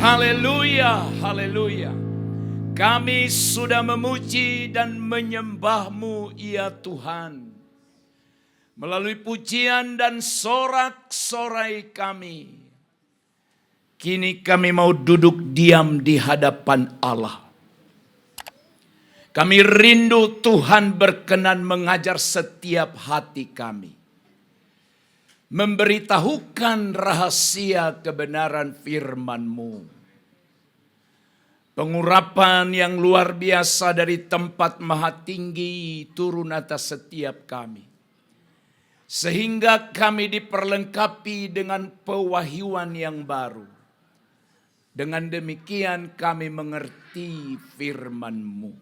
Haleluya, haleluya. Kami sudah memuji dan menyembah-Mu ya Tuhan. Melalui pujian dan sorak-sorai kami, kini kami mau duduk diam di hadapan Allah. Kami rindu Tuhan berkenan mengajar setiap hati kami. Memberitahukan rahasia kebenaran firman-Mu. Pengurapan yang luar biasa dari tempat maha tinggi turun atas setiap kami. Sehingga kami diperlengkapi dengan pewahyuan yang baru. Dengan demikian kami mengerti firman-Mu.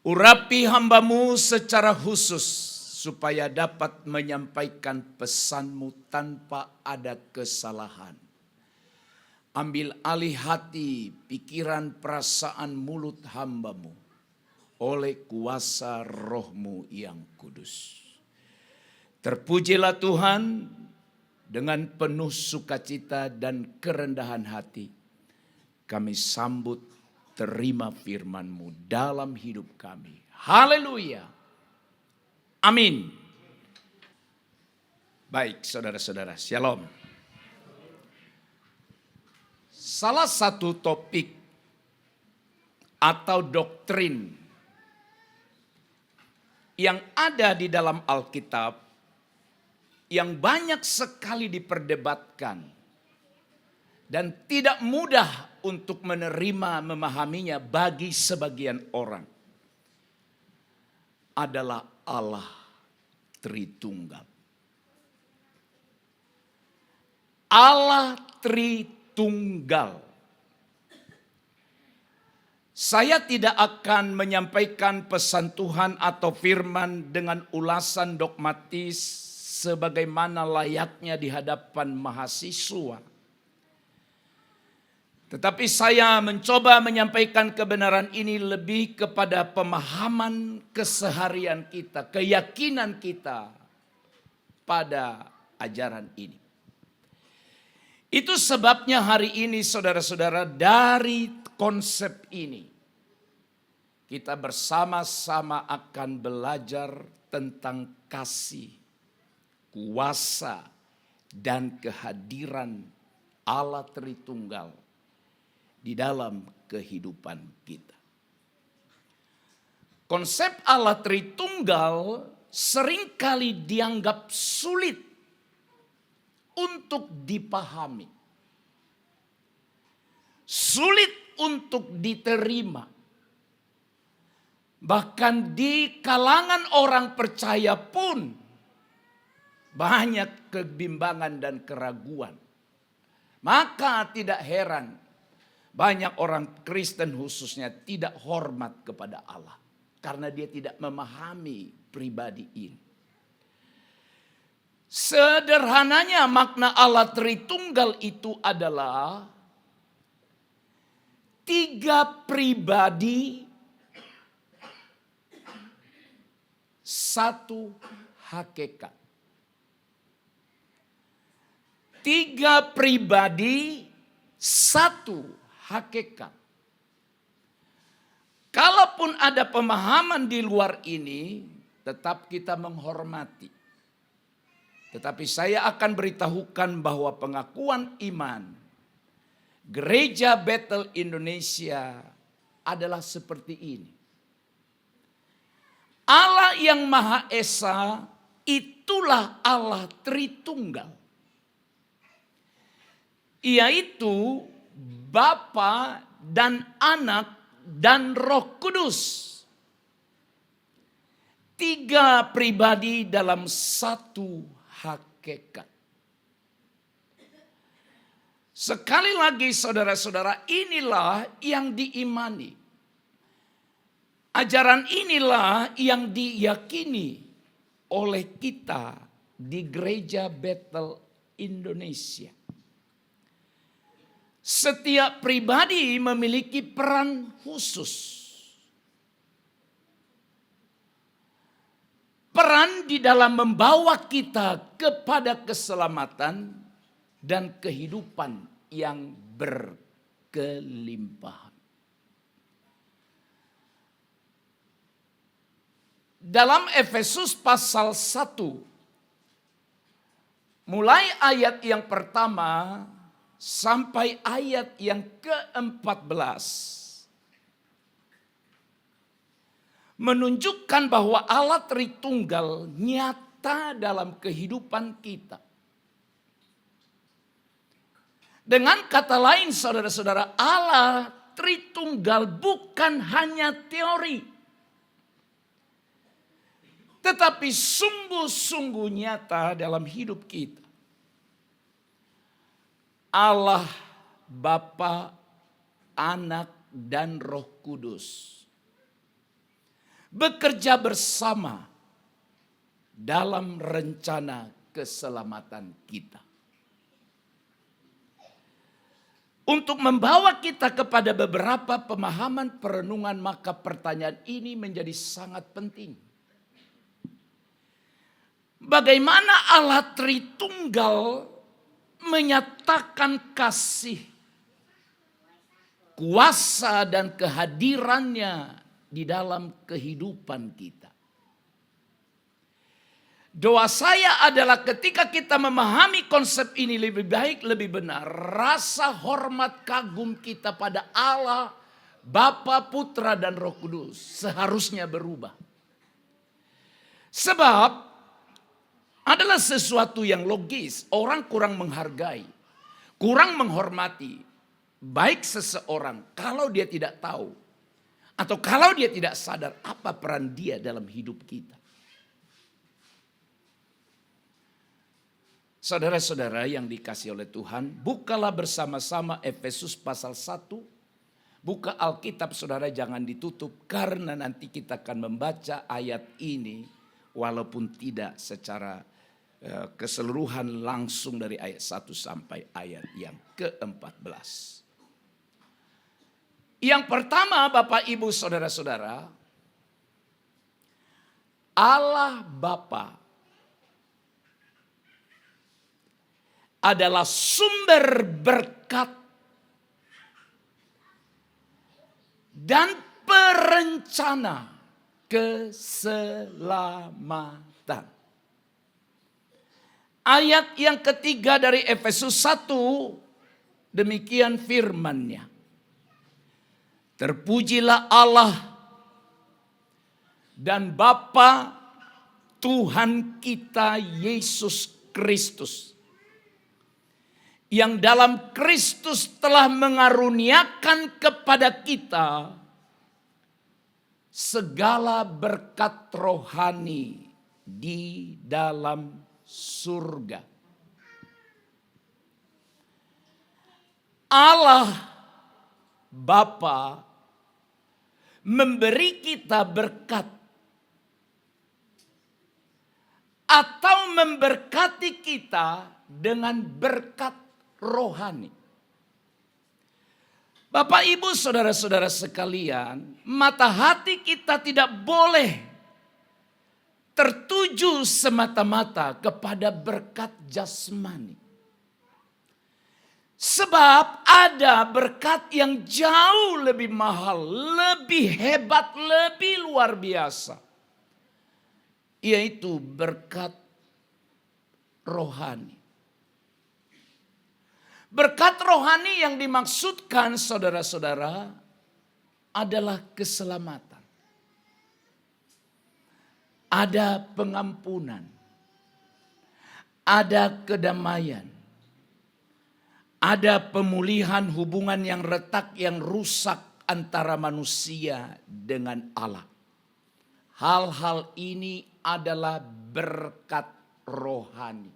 Urapi hamba-Mu secara khusus supaya dapat menyampaikan pesan-Mu tanpa ada kesalahan. Ambil alih hati, pikiran, perasaan, mulut hamba-Mu oleh kuasa Roh-Mu yang kudus. Terpujilah Tuhan dengan penuh sukacita dan kerendahan hati. Kami sambut terima firman-Mu dalam hidup kami. Haleluya. Amin. Baik saudara-saudara, shalom. Salah satu topik atau doktrin yang ada di dalam Alkitab yang banyak sekali diperdebatkan dan tidak mudah untuk menerima memahaminya bagi sebagian orang adalah Allah Tritunggal. Allah Tritunggal. Saya tidak akan menyampaikan pesan Tuhan atau firman dengan ulasan dogmatis sebagaimana layaknya di hadapan mahasiswa. Tetapi saya mencoba menyampaikan kebenaran ini lebih kepada pemahaman keseharian kita, keyakinan kita pada ajaran ini. Itu sebabnya hari ini saudara-saudara dari konsep ini kita bersama-sama akan belajar tentang kasih, kuasa, dan kehadiran Allah Tritunggal di dalam kehidupan kita. Konsep Allah Tritunggal seringkali dianggap sulit untuk dipahami. Sulit untuk diterima. Bahkan di kalangan orang percaya pun banyak kebimbangan dan keraguan. Maka tidak heran banyak orang Kristen khususnya tidak hormat kepada Allah. Karena dia tidak memahami pribadi ini. Sederhananya makna Allah Tritunggal itu adalah tiga pribadi, satu hakikat. Tiga pribadi, satu hakikat. Kalaupun ada pemahaman di luar ini, tetap kita menghormati. Tetapi saya akan beritahukan bahwa pengakuan iman Gereja Bethel Indonesia adalah seperti ini. Allah yang Maha Esa itulah Allah Tritunggal. Yaitu Bapa dan Anak dan Roh Kudus. Tiga pribadi dalam satu hakikat. Sekali lagi saudara-saudara, inilah yang diimani. Ajaran inilah yang diyakini oleh kita di Gereja Bethel Indonesia. Setiap pribadi memiliki peran khusus. Peran di dalam membawa kita kepada keselamatan dan kehidupan yang berkelanjutan. kelimpahan. Dalam Efesus pasal 1, mulai ayat yang pertama sampai ayat yang ke-14, menunjukkan bahwa Allah Tritunggal nyata dalam kehidupan kita. Dengan kata lain saudara-saudara, Allah Tritunggal bukan hanya teori, tetapi sungguh-sungguh nyata dalam hidup kita. Allah Bapa, Anak, dan Roh Kudus bekerja bersama dalam rencana keselamatan kita. Untuk membawa kita kepada beberapa pemahaman perenungan, maka pertanyaan ini menjadi sangat penting. Bagaimana Allah Tritunggal menyatakan kasih, kuasa dan kehadirannya di dalam kehidupan kita. Doa saya adalah ketika kita memahami konsep ini lebih baik, lebih benar, rasa hormat kagum kita pada Allah, Bapa, Putra, dan Roh Kudus seharusnya berubah. Sebab adalah sesuatu yang logis, orang kurang menghargai, kurang menghormati baik seseorang kalau dia tidak tahu atau kalau dia tidak sadar apa peran dia dalam hidup kita. Saudara-saudara yang dikasihi oleh Tuhan, bukalah bersama-sama Efesus pasal 1. Buka Alkitab saudara, jangan ditutup karena nanti kita akan membaca ayat ini walaupun tidak secara keseluruhan langsung dari ayat 1 sampai ayat yang ke-14. Yang pertama Bapak Ibu Saudara-saudara, Allah Bapa adalah sumber berkat dan perencana keselamatan. Ayat yang ketiga dari Efesus 1, demikian firman-Nya. Terpujilah Allah dan Bapa Tuhan kita Yesus Kristus, yang dalam Kristus telah mengaruniakan kepada kita segala berkat rohani di dalam surga. Allah Bapa memberi kita berkat atau memberkati kita dengan berkat rohani. Bapak, Ibu, saudara-saudara sekalian, mata hati kita tidak boleh tertuju semata-mata kepada berkat jasmani. Sebab ada berkat yang jauh lebih mahal, lebih hebat, lebih luar biasa. Yaitu berkat rohani. Berkat rohani yang dimaksudkan saudara-saudara adalah keselamatan. Ada pengampunan, ada kedamaian, ada pemulihan hubungan yang retak, yang rusak antara manusia dengan Allah. Hal-hal ini adalah berkat rohani.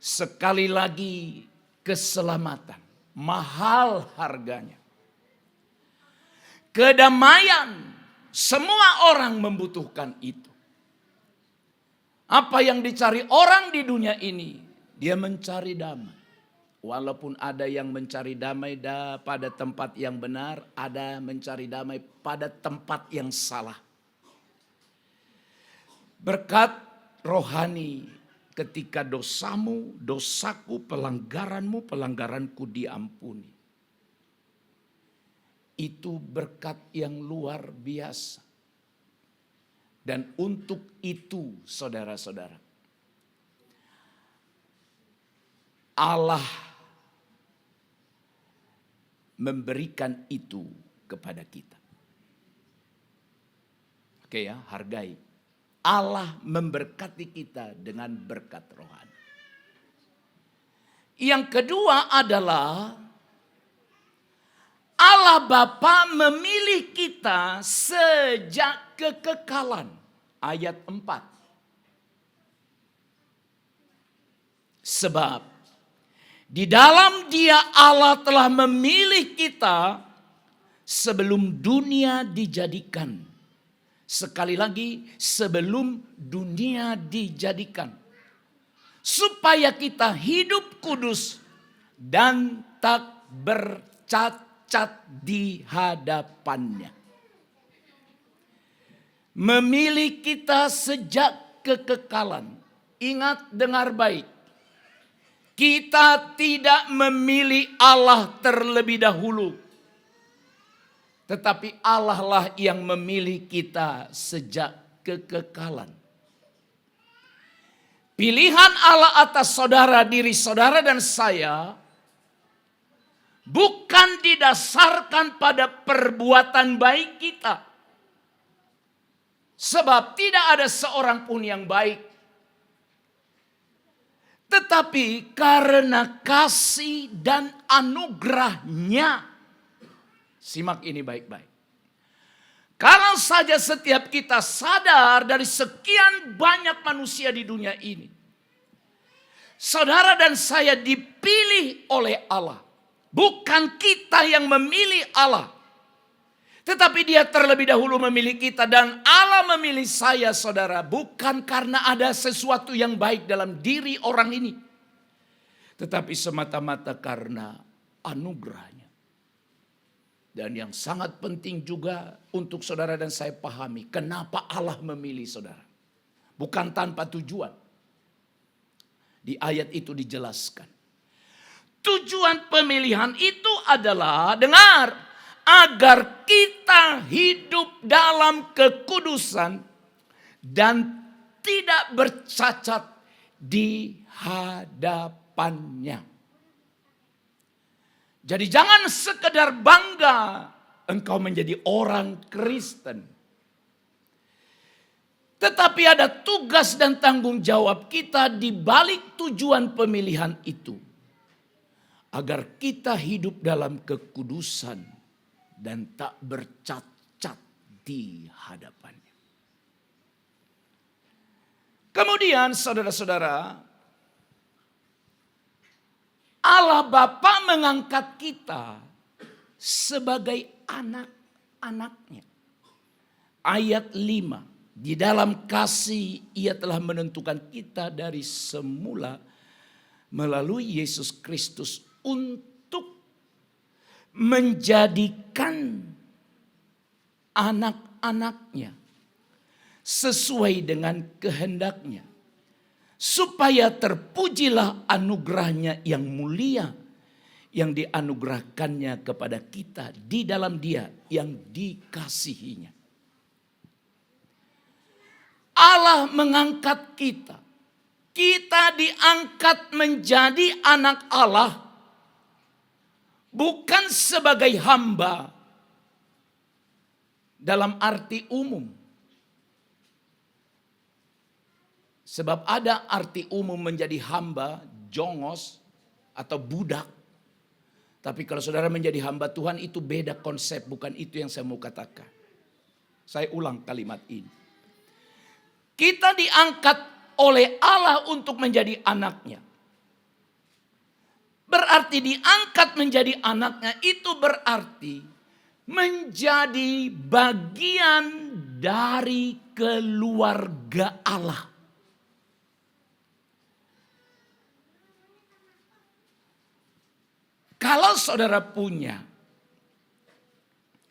Sekali lagi, keselamatan mahal harganya. Kedamaian, semua orang membutuhkan itu. Apa yang dicari orang di dunia ini? Dia mencari damai. Walaupun ada yang mencari damai pada tempat yang benar, ada mencari damai pada tempat yang salah. Berkat rohani ketika dosamu, dosaku, pelanggaranmu, pelanggaranku diampuni. Itu berkat yang luar biasa. Dan untuk itu, saudara-saudara, Allah memberikan itu kepada kita. Oke ya, hargai. Allah memberkati kita dengan berkat rohani. Yang kedua adalah Allah Bapa memilih kita sejak kekekalan. Ayat 4. Sebab di dalam Dia Allah telah memilih kita sebelum dunia dijadikan. Sekali lagi, sebelum dunia dijadikan. Supaya kita hidup kudus dan tak bercacat di hadapannya. Memilih kita sejak kekekalan. Ingat, dengar baik. Kita tidak memilih Allah terlebih dahulu. Tetapi Allah lah yang memilih kita sejak kekekalan. Pilihan Allah atas saudara, diri saudara dan saya bukan didasarkan pada perbuatan baik kita. Sebab tidak ada seorang pun yang baik. Tetapi karena kasih dan anugerahnya. Simak ini baik-baik. Kalau saja setiap kita sadar dari sekian banyak manusia di dunia ini. Saudara dan saya dipilih oleh Allah. Bukan kita yang memilih Allah. Tetapi Dia terlebih dahulu memilih kita. Dan Allah memilih saya, saudara. Bukan karena ada sesuatu yang baik dalam diri orang ini. Tetapi semata-mata karena anugerahnya. Dan yang sangat penting juga untuk saudara dan saya pahami. Kenapa Allah memilih saudara. Bukan tanpa tujuan. Di ayat itu dijelaskan. Tujuan pemilihan itu adalah, dengar, agar kita hidup dalam kekudusan dan tidak bercacat di hadapannya. Jadi jangan sekedar bangga engkau menjadi orang Kristen. Tetapi ada tugas dan tanggung jawab kita di balik tujuan pemilihan itu. Agar kita hidup dalam kekudusan dan tak bercacat di hadapannya. Kemudian saudara-saudara, Allah Bapa mengangkat kita sebagai anak-anaknya. Ayat 5. Di dalam kasih Ia telah menentukan kita dari semula melalui Yesus Kristus untuk menjadikan anak-anaknya sesuai dengan kehendaknya. Supaya terpujilah anugerahnya yang mulia yang dianugerahkannya kepada kita di dalam Dia yang dikasihinya. Allah mengangkat kita. Kita diangkat menjadi anak Allah. Bukan sebagai hamba dalam arti umum. Sebab ada arti umum menjadi hamba, jongos, atau budak. Tapi kalau saudara menjadi hamba Tuhan itu beda konsep. Bukan itu yang saya mau katakan. Saya ulang kalimat ini. Kita diangkat oleh Allah untuk menjadi anaknya. Berarti diangkat menjadi anaknya itu berarti menjadi bagian dari keluarga Allah. Kalau saudara punya,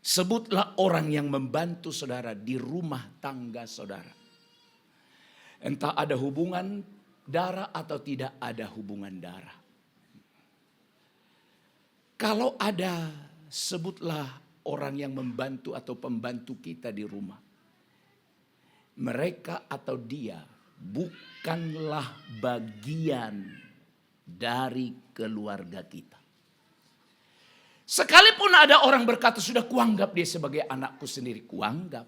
sebutlah orang yang membantu saudara di rumah tangga saudara. Entah ada hubungan darah atau tidak ada hubungan darah. Kalau ada, sebutlah orang yang membantu atau pembantu kita di rumah. Mereka atau dia bukanlah bagian dari keluarga kita. Sekalipun ada orang berkata, sudah kuanggap dia sebagai anakku sendiri, kuanggap.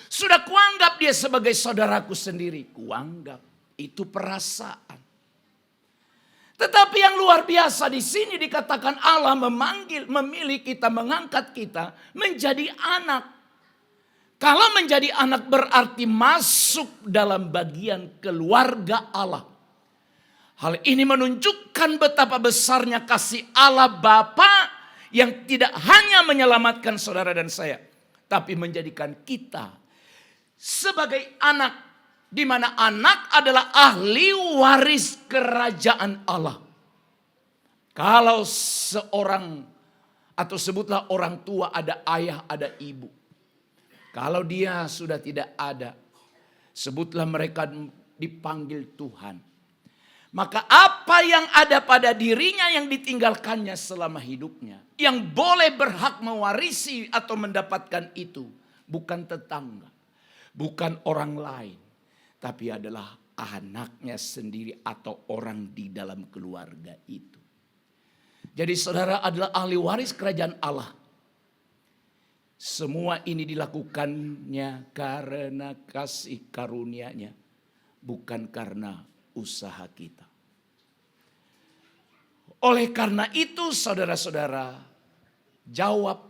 Sudah kuanggap dia sebagai saudaraku sendiri, kuanggap. Itu perasaan. Tetapi yang luar biasa di sini dikatakan Allah memilih kita, mengangkat kita menjadi anak. Kalau menjadi anak berarti masuk dalam bagian keluarga Allah. Hal ini menunjukkan betapa besarnya kasih Allah Bapa yang tidak hanya menyelamatkan saudara dan saya, tapi menjadikan kita sebagai anak, di mana anak adalah ahli waris kerajaan Allah. Kalau seorang atau sebutlah orang tua, ada ayah, ada ibu. Kalau dia sudah tidak ada, sebutlah mereka dipanggil Tuhan. Maka apa yang ada pada dirinya yang ditinggalkannya selama hidupnya, yang boleh berhak mewarisi atau mendapatkan itu, bukan tetangga, bukan orang lain, tapi adalah anaknya sendiri atau orang di dalam keluarga itu. Jadi saudara adalah ahli waris kerajaan Allah. Semua ini dilakukannya karena kasih karunia-Nya, bukan karena usaha kita. Oleh karena itu saudara-saudara, jawab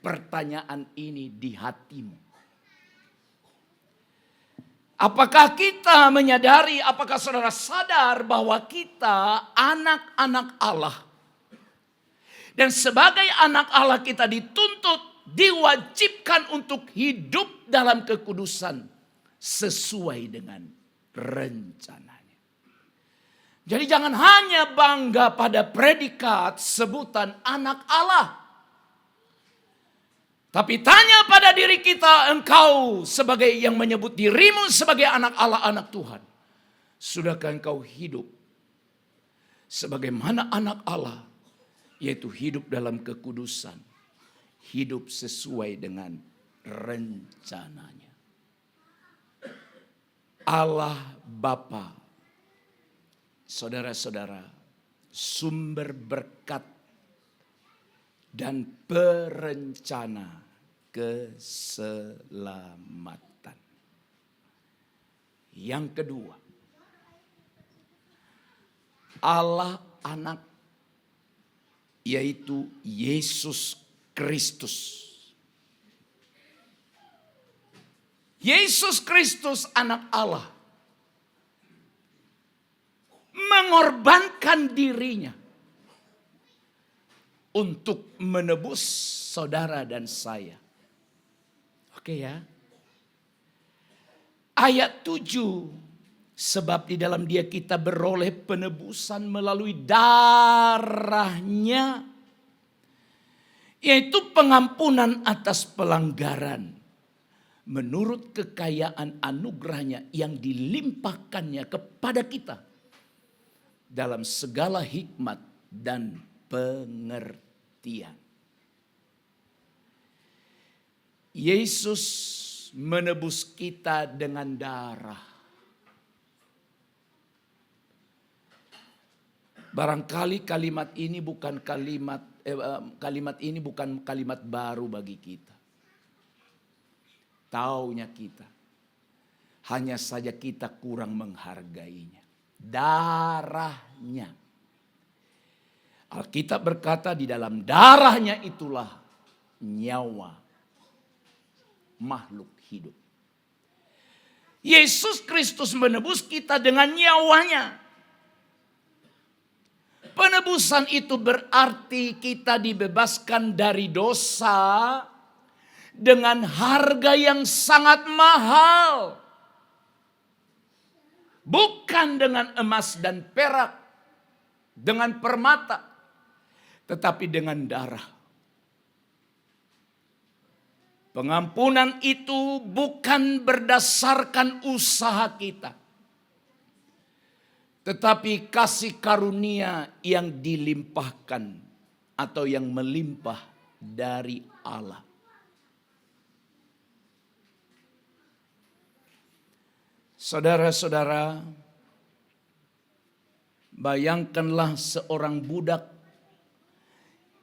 pertanyaan ini di hatimu. Apakah kita menyadari, apakah saudara sadar bahwa kita anak-anak Allah? Dan sebagai anak Allah kita dituntut, diwajibkan untuk hidup dalam kekudusan sesuai dengan rencananya. Jadi jangan hanya bangga pada predikat sebutan anak Allah. Tapi tanya pada diri kita, engkau sebagai yang menyebut dirimu sebagai anak Allah, anak Tuhan. Sudahkah engkau hidup sebagaimana anak Allah? Yaitu hidup dalam kekudusan. Hidup sesuai dengan rencananya. Allah Bapa, saudara-saudara, sumber berkat dan perencana keselamatan. Yang kedua, Allah anak, yaitu Yesus Kristus. Yesus Kristus anak Allah mengorbankan dirinya untuk menebus saudara dan saya. Oke ya. Ayat 7. Sebab di dalam dia kita beroleh penebusan melalui darahnya. Yaitu pengampunan atas pelanggaran. Menurut kekayaan anugerahnya yang dilimpahkannya kepada kita. Dalam segala hikmat dan pengertian. Yesus menebus kita dengan darah. Barangkali kalimat ini bukan kalimat baru bagi kita. Taunya kita. Hanya saja kita kurang menghargainya. Darahnya. Alkitab berkata di dalam darahnya itulah nyawa makhluk hidup. Yesus Kristus menebus kita dengan nyawanya. Penebusan itu berarti kita dibebaskan dari dosa dengan harga yang sangat mahal. Bukan dengan emas dan perak, dengan permata, tetapi dengan darah. Pengampunan itu bukan berdasarkan usaha kita. tetapi kasih karunia yang dilimpahkan atau yang melimpah dari Allah. Saudara-saudara, bayangkanlah seorang budak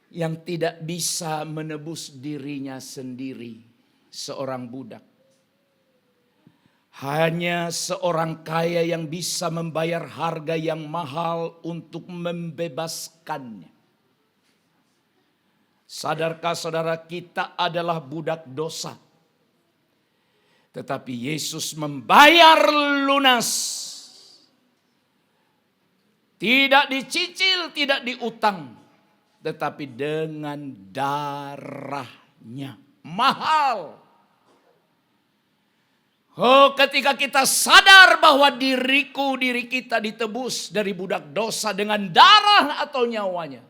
yang tidak bisa menebus dirinya sendiri. Seorang budak. Hanya seorang kaya yang bisa membayar harga yang mahal untuk membebaskannya. Sadarkah saudara, kita adalah budak dosa. Tetapi Yesus membayar lunas. Tidak dicicil, tidak diutang. Tetapi dengan darahnya. Mahal. Oh, ketika kita sadar bahwa diri kita ditebus dari budak dosa dengan darah atau nyawanya.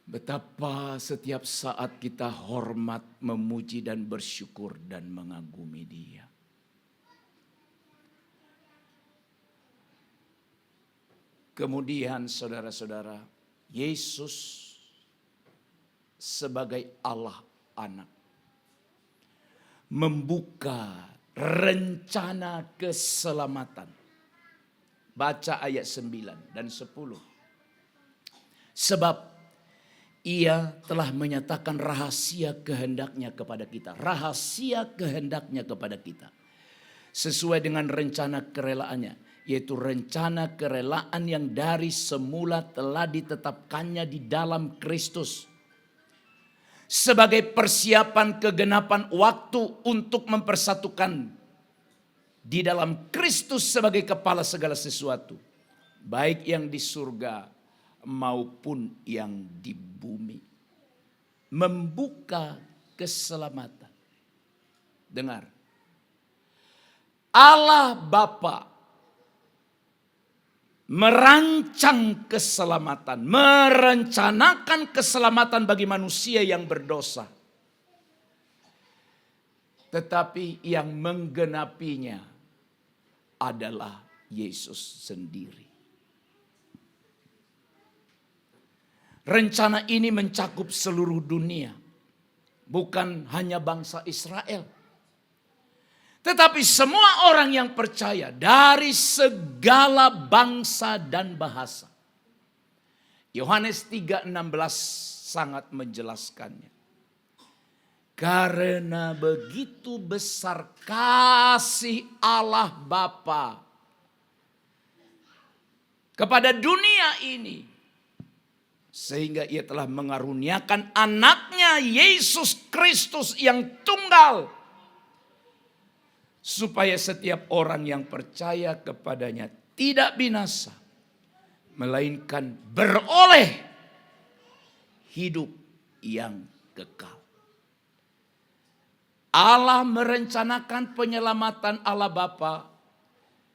Betapa setiap saat kita hormat, memuji dan bersyukur dan mengagumi Dia. Kemudian saudara-saudara, Yesus sebagai Allah anak membuka rencana keselamatan. Baca ayat 9 dan 10. Sebab Ia telah menyatakan rahasia kehendaknya kepada kita. Rahasia kehendaknya kepada kita. Sesuai dengan rencana kerelaannya. Yaitu rencana kerelaan yang dari semula telah ditetapkannya di dalam Kristus. Sebagai persiapan kegenapan waktu untuk mempersatukan di dalam Kristus sebagai kepala segala sesuatu. Baik yang di surga maupun yang di bumi. Membuka keselamatan. Dengar. Allah Bapa merancang keselamatan, merencanakan keselamatan bagi manusia yang berdosa. Tetapi yang menggenapinya adalah Yesus sendiri. Rencana ini mencakup seluruh dunia, bukan hanya bangsa Israel. Tetapi semua orang yang percaya dari segala bangsa dan bahasa. Yohanes 3:16 sangat menjelaskannya. Karena begitu besar kasih Allah Bapa kepada dunia ini, sehingga Ia telah mengaruniakan anaknya Yesus Kristus yang tunggal, supaya setiap orang yang percaya kepadanya tidak binasa, melainkan beroleh hidup yang kekal. Allah merencanakan penyelamatan Allah Bapa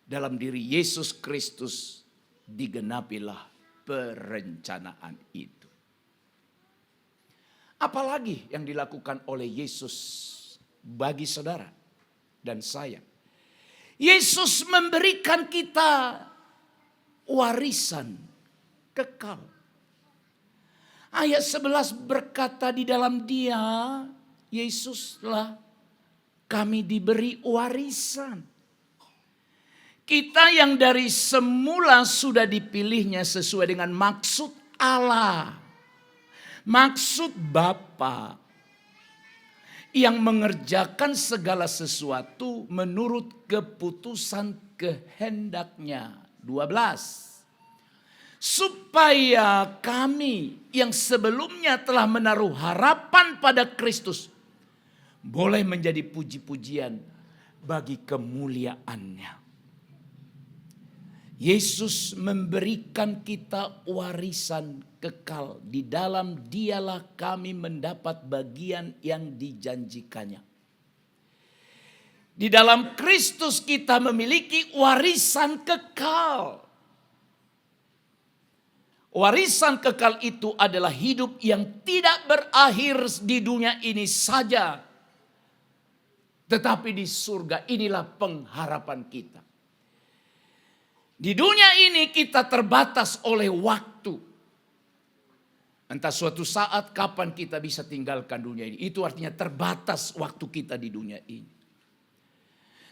dalam diri Yesus Kristus, digenapilah perencanaan itu. Apalagi yang dilakukan oleh Yesus bagi saudara dan saya. Yesus memberikan kita warisan kekal. Ayat 11 berkata, di dalam Dia, Yesuslah, kami diberi warisan. Kita yang dari semula sudah dipilihnya sesuai dengan maksud Allah. Maksud Bapa. Yang mengerjakan segala sesuatu menurut keputusan kehendaknya. 12. Supaya kami yang sebelumnya telah menaruh harapan pada Kristus boleh menjadi puji-pujian bagi kemuliaannya. Yesus memberikan kita warisan kekal. Di dalam Dialah kami mendapat bagian yang dijanjikannya. Di dalam Kristus kita memiliki warisan kekal. Warisan kekal itu adalah hidup yang tidak berakhir di dunia ini saja. Tetapi di surga inilah pengharapan kita. Di dunia ini kita terbatas oleh waktu. Entah suatu saat kapan kita bisa tinggalkan dunia ini. Itu artinya terbatas waktu kita di dunia ini.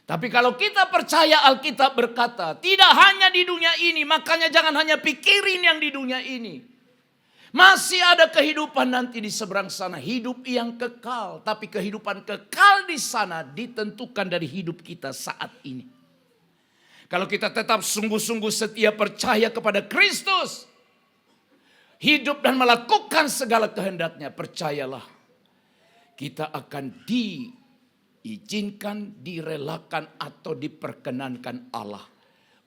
Tapi kalau kita percaya, Alkitab berkata, tidak hanya di dunia ini, makanya jangan hanya pikirin yang di dunia ini. Masih ada kehidupan nanti di seberang sana, hidup yang kekal. Tapi kehidupan kekal di sana ditentukan dari hidup kita saat ini. Kalau kita tetap sungguh-sungguh setia percaya kepada Kristus, hidup dan melakukan segala kehendaknya, percayalah, kita akan diizinkan, direlakan atau diperkenankan Allah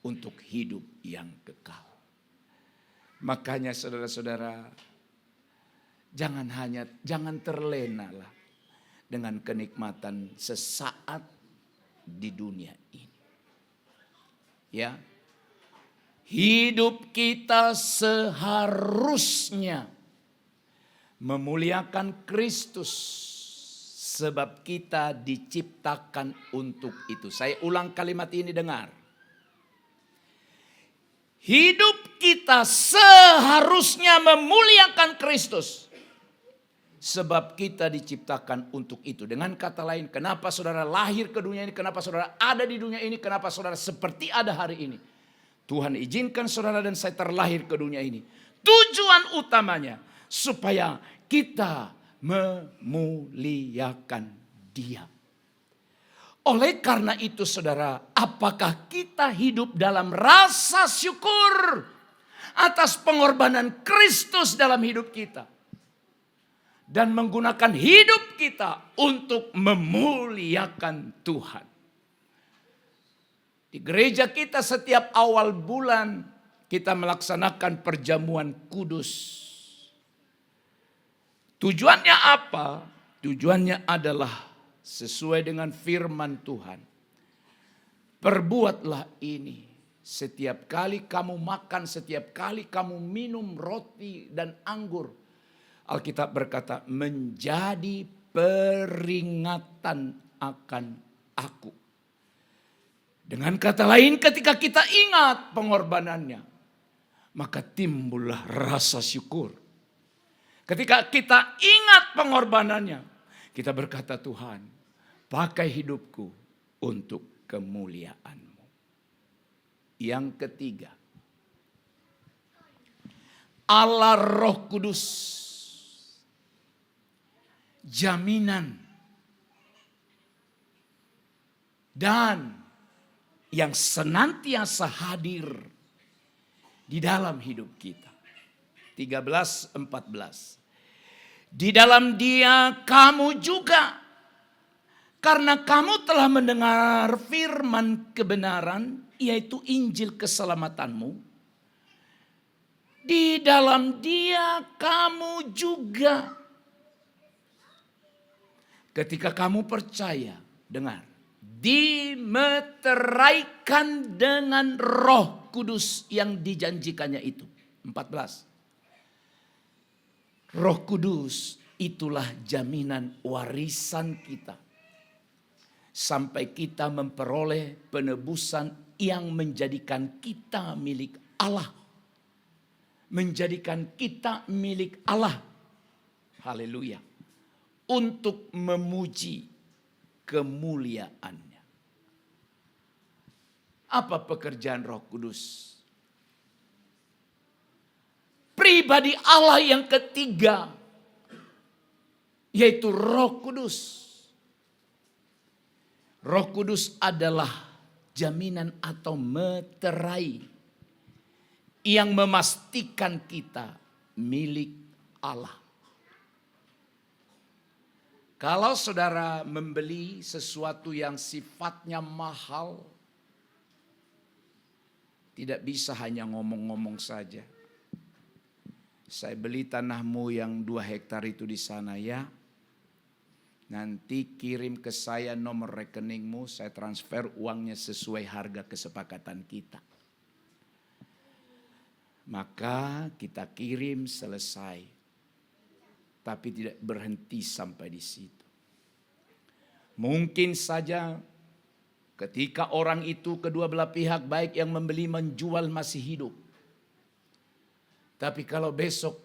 untuk hidup yang kekal. Makanya saudara-saudara, jangan terlenalah dengan kenikmatan sesaat di dunia ini. Ya. Hidup kita seharusnya memuliakan Kristus sebab kita diciptakan untuk itu. Saya ulang kalimat ini, dengar. Hidup kita seharusnya memuliakan Kristus sebab kita diciptakan untuk itu. Dengan kata lain, kenapa saudara lahir ke dunia ini? Kenapa saudara ada di dunia ini? Kenapa saudara seperti ada hari ini? Tuhan izinkan saudara dan saya terlahir ke dunia ini. Tujuan utamanya supaya kita memuliakan Dia. Oleh karena itu saudara, apakah kita hidup dalam rasa syukur atas pengorbanan Kristus dalam hidup kita? Dan menggunakan hidup kita untuk memuliakan Tuhan. Di gereja kita setiap awal bulan kita melaksanakan perjamuan kudus. Tujuannya apa? Tujuannya adalah sesuai dengan firman Tuhan. Perbuatlah ini setiap kali kamu makan, setiap kali kamu minum roti dan anggur. Alkitab berkata menjadi peringatan akan aku. Dengan kata lain, ketika kita ingat pengorbanannya, maka timbullah rasa syukur. Ketika kita ingat pengorbanannya, kita berkata, Tuhan, pakai hidupku untuk kemuliaan-Mu. Yang ketiga, Allah Roh Kudus, jaminan dan yang senantiasa hadir di dalam hidup kita. 13-14. Di dalam Dia kamu juga, karena kamu telah mendengar firman kebenaran, yaitu Injil keselamatanmu. Di dalam Dia kamu juga. Ketika kamu percaya, dengar. Dimeteraikan dengan Roh Kudus yang dijanjikannya itu. 14. Roh Kudus itulah jaminan warisan kita. Sampai kita memperoleh penebusan yang menjadikan kita milik Allah. Menjadikan kita milik Allah. Haleluya. Untuk memuji kemuliaannya. Apa pekerjaan Roh Kudus? Pribadi Allah yang ketiga, yaitu Roh Kudus. Roh Kudus adalah jaminan atau meterai yang memastikan kita milik Allah. Kalau saudara membeli sesuatu yang sifatnya mahal, tidak bisa hanya ngomong-ngomong saja. Saya beli tanahmu yang 2 hektar itu di sana ya. Nanti kirim ke saya nomor rekeningmu, saya transfer uangnya sesuai harga kesepakatan kita. Maka kita kirim selesai. Tapi tidak berhenti sampai di situ. Mungkin saja ketika orang itu kedua belah pihak baik yang membeli menjual masih hidup. Tapi kalau besok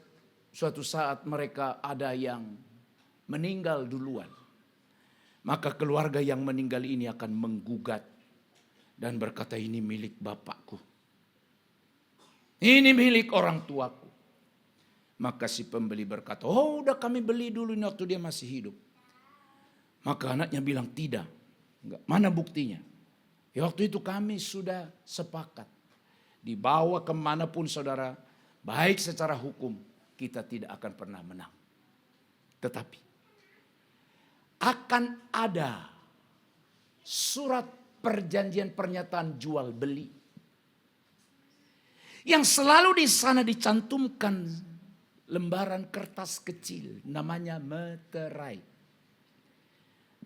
suatu saat mereka ada yang meninggal duluan, maka keluarga yang meninggal ini akan menggugat dan berkata, ini milik bapakku, ini milik orang tuaku. Maka si pembeli berkata, oh udah kami beli dulu ini waktu dia masih hidup. Maka anaknya bilang, tidak. Enggak. Mana buktinya? Ya waktu itu kami sudah sepakat. Dibawa kemanapun saudara, baik secara hukum, kita tidak akan pernah menang. Tetapi akan ada surat perjanjian pernyataan jual beli yang selalu di sana dicantumkan lembaran kertas kecil namanya meterai.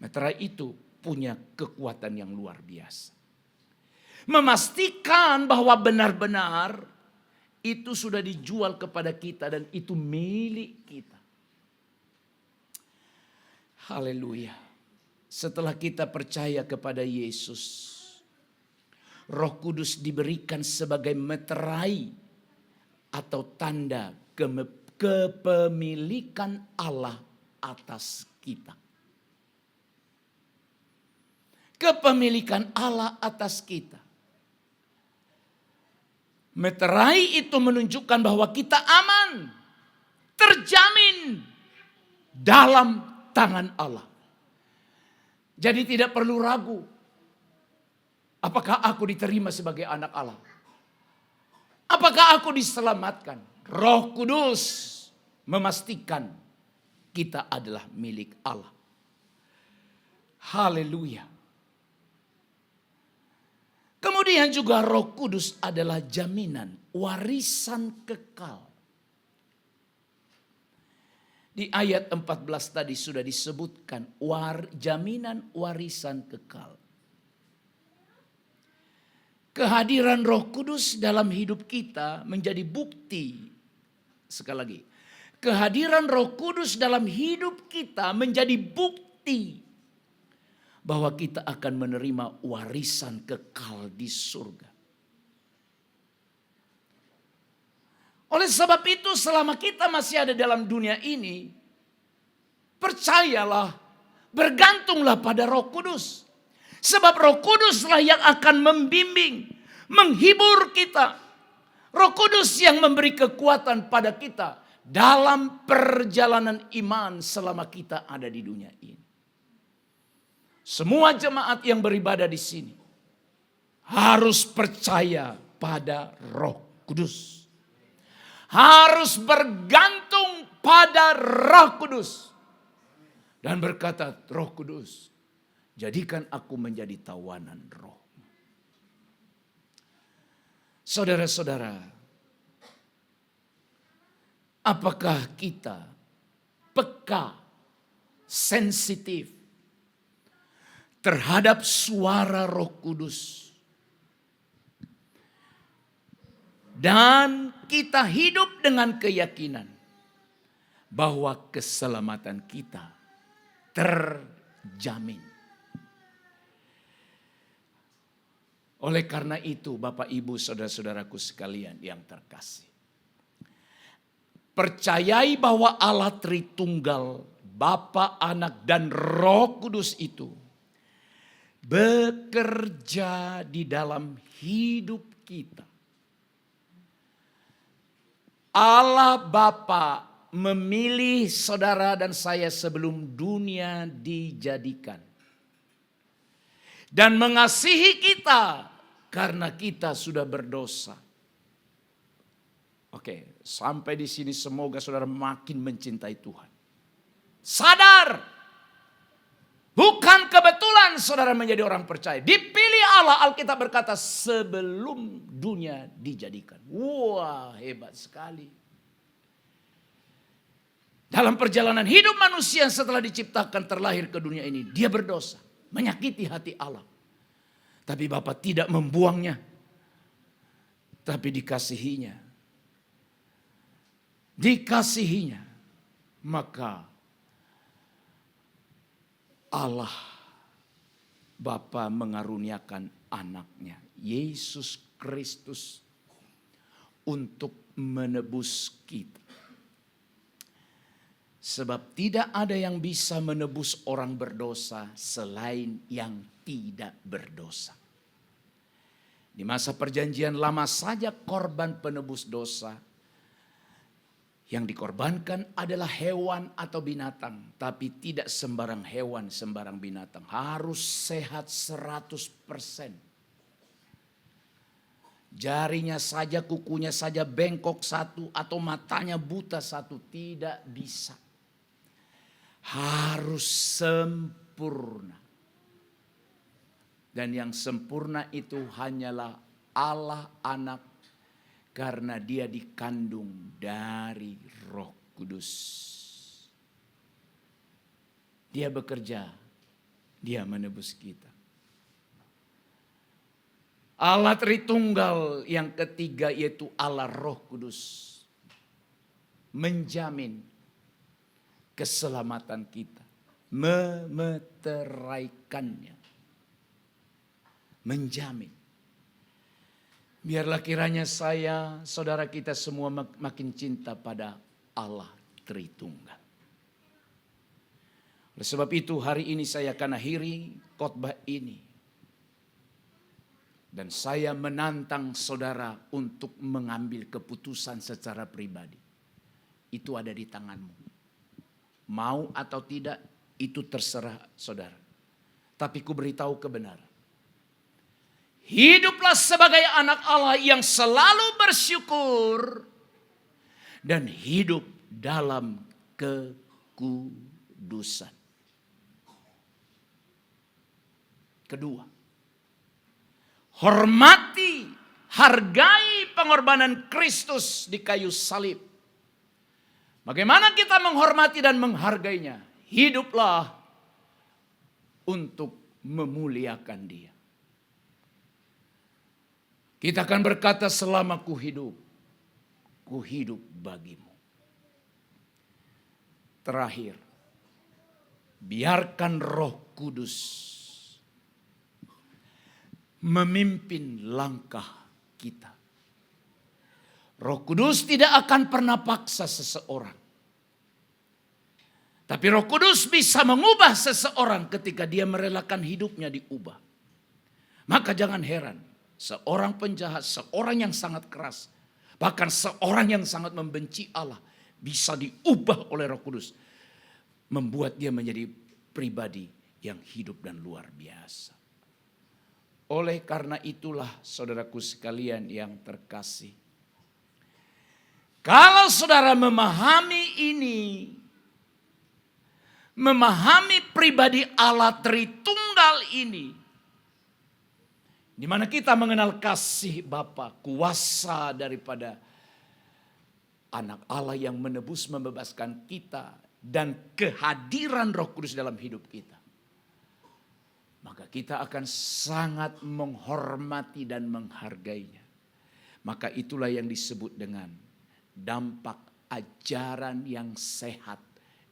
Meterai itu punya kekuatan yang luar biasa. Memastikan bahwa benar-benar itu sudah dijual kepada kita dan itu milik kita. Haleluya. Setelah kita percaya kepada Yesus, Roh Kudus diberikan sebagai meterai atau tanda kepemilikan Allah atas kita. Kepemilikan Allah atas kita. Meterai itu menunjukkan bahwa kita aman, terjamin dalam tangan Allah. Jadi tidak perlu ragu. Apakah aku diterima sebagai anak Allah? Apakah aku diselamatkan? Roh Kudus memastikan kita adalah milik Allah. Haleluya. Kemudian juga Roh Kudus adalah jaminan warisan kekal. Di ayat 14 tadi sudah disebutkan jaminan warisan kekal. Kehadiran Roh Kudus dalam hidup kita menjadi bukti. Sekali lagi, kehadiran Roh Kudus dalam hidup kita menjadi bukti bahwa kita akan menerima warisan kekal di surga. Oleh sebab itu selama kita masih ada dalam dunia ini, percayalah, bergantunglah pada Roh Kudus. Sebab Roh Kuduslah yang akan membimbing, menghibur kita. Roh Kudus yang memberi kekuatan pada kita dalam perjalanan iman selama kita ada di dunia ini. Semua jemaat yang beribadah di sini harus percaya pada Roh Kudus. Harus bergantung pada Roh Kudus. Dan berkata, Roh Kudus, jadikan aku menjadi tawanan roh. Saudara-saudara, apakah kita peka, sensitif terhadap suara Roh Kudus? Dan kita hidup dengan keyakinan bahwa keselamatan kita terjamin. Oleh karena itu, Bapak, Ibu, saudara-saudaraku sekalian yang terkasih, percayai bahwa Allah Tritunggal, Bapa, Anak, dan Roh Kudus itu bekerja di dalam hidup kita. Allah Bapa memilih saudara dan saya sebelum dunia dijadikan. Dan mengasihi kita karena kita sudah berdosa. Oke, sampai di sini semoga saudara makin mencintai Tuhan. Sadar, bukan kebetulan saudara menjadi orang percaya. Dipilih Allah, Alkitab berkata sebelum dunia dijadikan. Wah, hebat sekali. Dalam perjalanan hidup manusia setelah diciptakan terlahir ke dunia ini, dia berdosa, menyakiti hati Allah. Tapi Bapa tidak membuangnya, tapi dikasihinya. Dikasihinya, maka Allah Bapa mengaruniakan anaknya, Yesus Kristus, untuk menebus kita. Sebab tidak ada yang bisa menebus orang berdosa selain yang tidak berdosa. Di masa perjanjian lama saja korban penebus dosa yang dikorbankan adalah hewan atau binatang. Tapi tidak sembarang hewan, sembarang binatang. Harus sehat 100%. Jarinya saja, kukunya saja bengkok satu, atau matanya buta satu. Tidak bisa. Harus sempurna. Dan yang sempurna itu hanyalah Allah Anak, karena dia dikandung dari Roh Kudus. Dia bekerja, dia menebus kita. Allah Tritunggal yang ketiga yaitu Allah Roh Kudus menjamin keselamatan kita, memeteraikannya, menjamin. Biarlah kiranya saya, saudara kita semua makin cinta pada Allah Tritunggal. Oleh sebab itu hari ini saya akan akhiri khotbah ini. Dan saya menantang saudara untuk mengambil keputusan secara pribadi. Itu ada di tanganmu. Mau atau tidak itu terserah saudara. Tapi ku beritahu kebenaran. Hiduplah sebagai anak Allah yang selalu bersyukur dan hidup dalam kekudusan. Kedua, hormati, hargai pengorbanan Kristus di kayu salib. Bagaimana kita menghormati dan menghargainya? Hiduplah untuk memuliakan Dia. Kita akan berkata, selama ku hidup bagimu. Terakhir, biarkan Roh Kudus memimpin langkah kita. Roh Kudus tidak akan pernah paksa seseorang. Tapi Roh Kudus bisa mengubah seseorang ketika dia merelakan hidupnya diubah. Maka jangan heran. Seorang penjahat, seorang yang sangat keras, bahkan seorang yang sangat membenci Allah bisa diubah oleh Roh Kudus. Membuat dia menjadi pribadi yang hidup dan luar biasa. Oleh karena itulah saudaraku sekalian yang terkasih. Kalau saudara memahami ini, memahami pribadi Allah Tritunggal ini, di mana kita mengenal kasih Bapa, kuasa daripada anak Allah yang menebus, membebaskan kita, dan kehadiran Roh Kudus dalam hidup kita. Maka kita akan sangat menghormati dan menghargainya. Maka itulah yang disebut dengan dampak ajaran yang sehat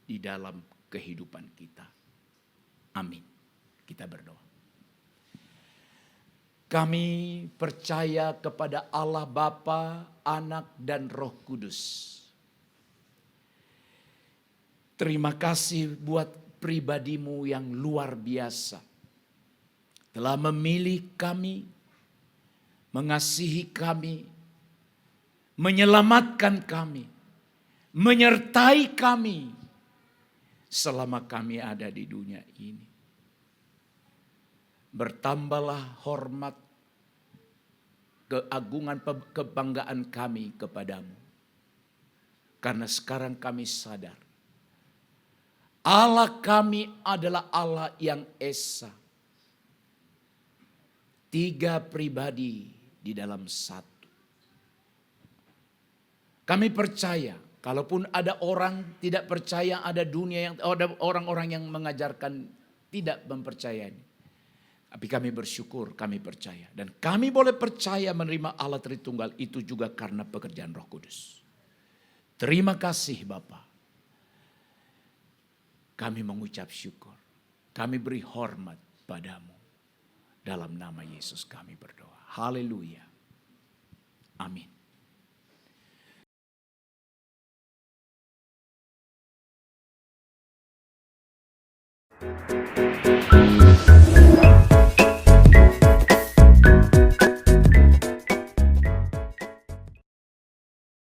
di dalam kehidupan kita. Amin. Kita berdoa. Kami percaya kepada Allah Bapa, Anak, dan Roh Kudus. Terima kasih buat pribadimu yang luar biasa. Telah memilih kami, mengasihi kami, menyelamatkan kami, menyertai kami selama kami ada di dunia ini. Bertambahlah hormat, keagungan, kebanggaan kami kepadamu. Karena sekarang kami sadar, Allah kami adalah Allah yang esa. 3 pribadi di dalam satu. Kami percaya, kalaupun ada orang tidak percaya, ada dunia yang ada orang-orang yang mengajarkan tidak mempercayai. Tapi kami bersyukur, kami percaya. Dan kami boleh percaya menerima Allah Tritunggal itu juga karena pekerjaan Roh Kudus. Terima kasih Bapa. Kami mengucap syukur. Kami beri hormat padamu. Dalam nama Yesus kami berdoa. Haleluya. Amin.